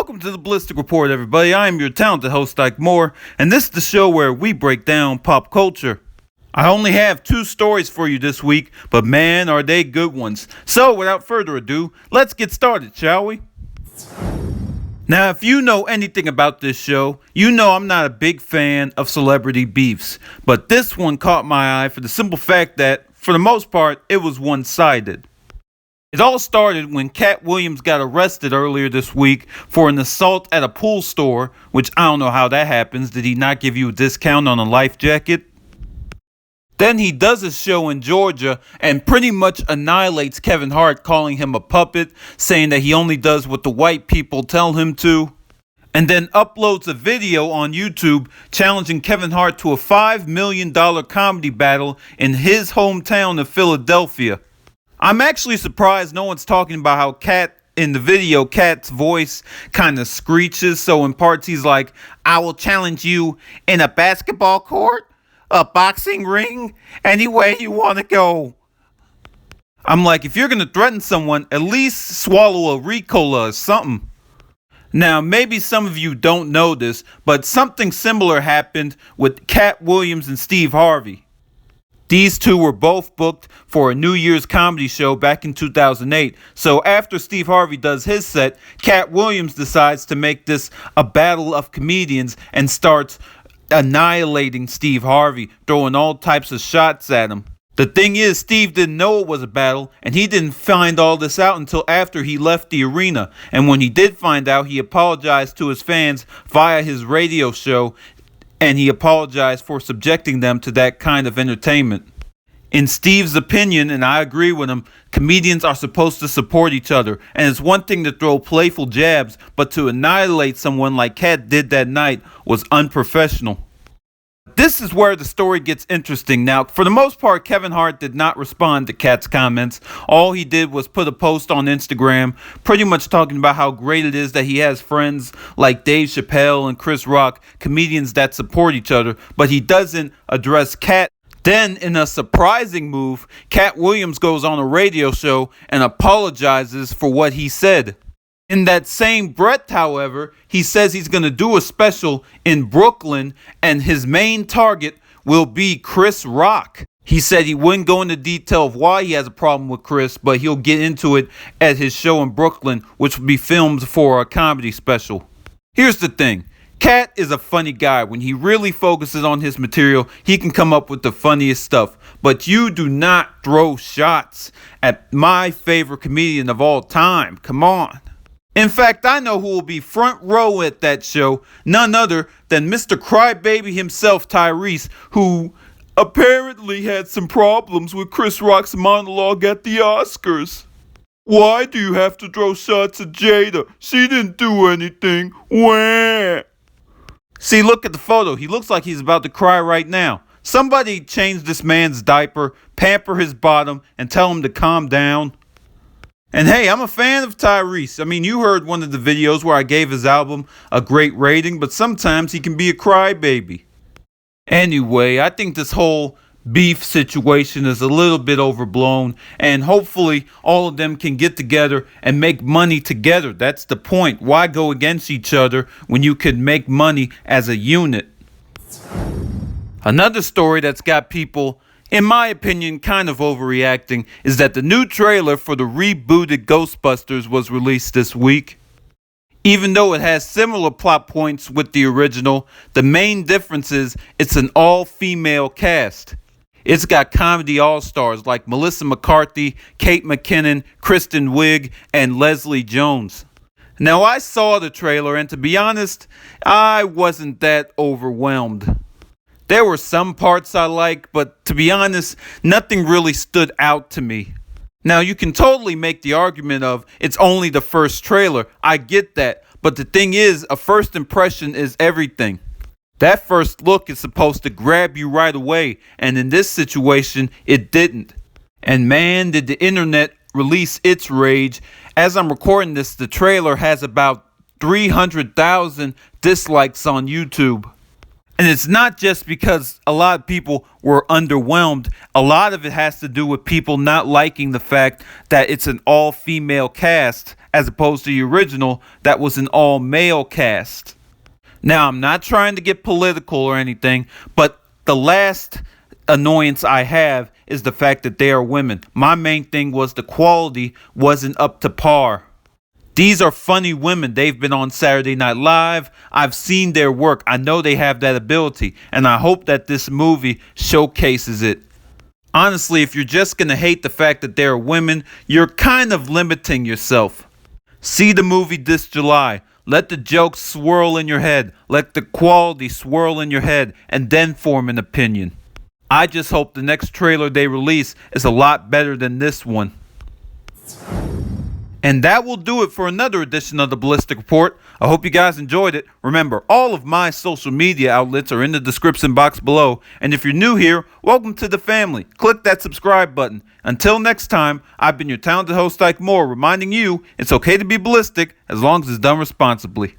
Welcome to the Ballistic Report, everybody. I am your talented host, Ike Moore, and this is the show where we break down pop culture. I only have 2 stories for you this week, but man, are they good ones. So, without further ado, let's get started, shall we? Now, if you know anything about this show, you know I'm not a big fan of celebrity beefs, but this one caught my eye for the simple fact that, for the most part, it was one-sided. It all started when Katt Williams got arrested earlier this week for an assault at a pool store, which I don't know how that happens. Did he not give you a discount on a life jacket? Then he does a show in Georgia and pretty much annihilates Kevin Hart, calling him a puppet, saying that he only does what the white people tell him to, and then uploads a video on YouTube challenging Kevin Hart to a $5 million comedy battle in his hometown of Philadelphia. I'm actually surprised no one's talking about how in the video, Katt's voice kind of screeches. So in parts, he's like, I will challenge you in a basketball court, a boxing ring, any way you want to go. I'm like, if you're going to threaten someone, at least swallow a Ricola or something. Now, maybe some of you don't know this, but something similar happened with Katt Williams and Steve Harvey. These two were both booked for a New Year's comedy show back in 2008. So after Steve Harvey does his set, Katt Williams decides to make this a battle of comedians and starts annihilating Steve Harvey, throwing all types of shots at him. The thing is, Steve didn't know it was a battle, and he didn't find all this out until after he left the arena. And when he did find out, he apologized to his fans via his radio show, and he apologized for subjecting them to that kind of entertainment. In Steve's opinion, and I agree with him, comedians are supposed to support each other. And it's one thing to throw playful jabs, but to annihilate someone like Katt did that night was unprofessional. This is where the story gets interesting. Now, for the most part, Kevin Hart did not respond to Katt's comments. All he did was put a post on Instagram, pretty much talking about how great it is that he has friends like Dave Chappelle and Chris Rock, comedians that support each other, but he doesn't address Katt. Then, in a surprising move, Katt Williams goes on a radio show and apologizes for what he said. In that same breath, however, he says he's going to do a special in Brooklyn and his main target will be Chris Rock. He said he wouldn't go into detail of why he has a problem with Chris, but he'll get into it at his show in Brooklyn, which will be filmed for a comedy special. Here's the thing. Katt is a funny guy. When he really focuses on his material, he can come up with the funniest stuff. But you do not throw shots at my favorite comedian of all time. Come on. In fact, I know who will be front row at that show, none other than Mr. Crybaby himself, Tyrese, who apparently had some problems with Chris Rock's monologue at the Oscars. Why do you have to throw shots at Jada? She didn't do anything. Wah. See, look at the photo. He looks like he's about to cry right now. Somebody change this man's diaper, pamper his bottom, and tell him to calm down. And hey, I'm a fan of Tyrese. I mean, you heard one of the videos where I gave his album a great rating, but sometimes he can be a crybaby. Anyway, I think this whole beef situation is a little bit overblown, and hopefully all of them can get together and make money together. That's the point. Why go against each other when you could make money as a unit? Another story that's got people, in my opinion, kind of overreacting is that the new trailer for the rebooted Ghostbusters was released this week. Even though it has similar plot points with the original, the main difference is it's an all-female cast. It's got comedy all-stars like Melissa McCarthy, Kate McKinnon, Kristen Wiig, and Leslie Jones. Now, I saw the trailer, and to be honest, I wasn't that overwhelmed. There were some parts I liked, but to be honest, nothing really stood out to me. Now, you can totally make the argument of it's only the first trailer. I get that. But the thing is, a first impression is everything. That first look is supposed to grab you right away, and in this situation, it didn't. And man, did the internet release its rage. As I'm recording this, the trailer has about 300,000 dislikes on YouTube. And it's not just because a lot of people were underwhelmed. A lot of it has to do with people not liking the fact that it's an all-female cast as opposed to the original that was an all-male cast. Now, I'm not trying to get political or anything, but the last annoyance I have is the fact that they are women. My main thing was the quality wasn't up to par. These are funny women. They've been on Saturday Night Live. I've seen their work. I know they have that ability, and I hope that this movie showcases it. Honestly, if you're just going to hate the fact that they're women, you're kind of limiting yourself. See the movie this July. Let the jokes swirl in your head. Let the quality swirl in your head, and then form an opinion. I just hope the next trailer they release is a lot better than this one. And that will do it for another edition of the Ballistic Report. I hope you guys enjoyed it. Remember, all of my social media outlets are in the description box below. And if you're new here, welcome to the family. Click that subscribe button. Until next time, I've been your talented host, Ike Moore, reminding you it's okay to be ballistic as long as it's done responsibly.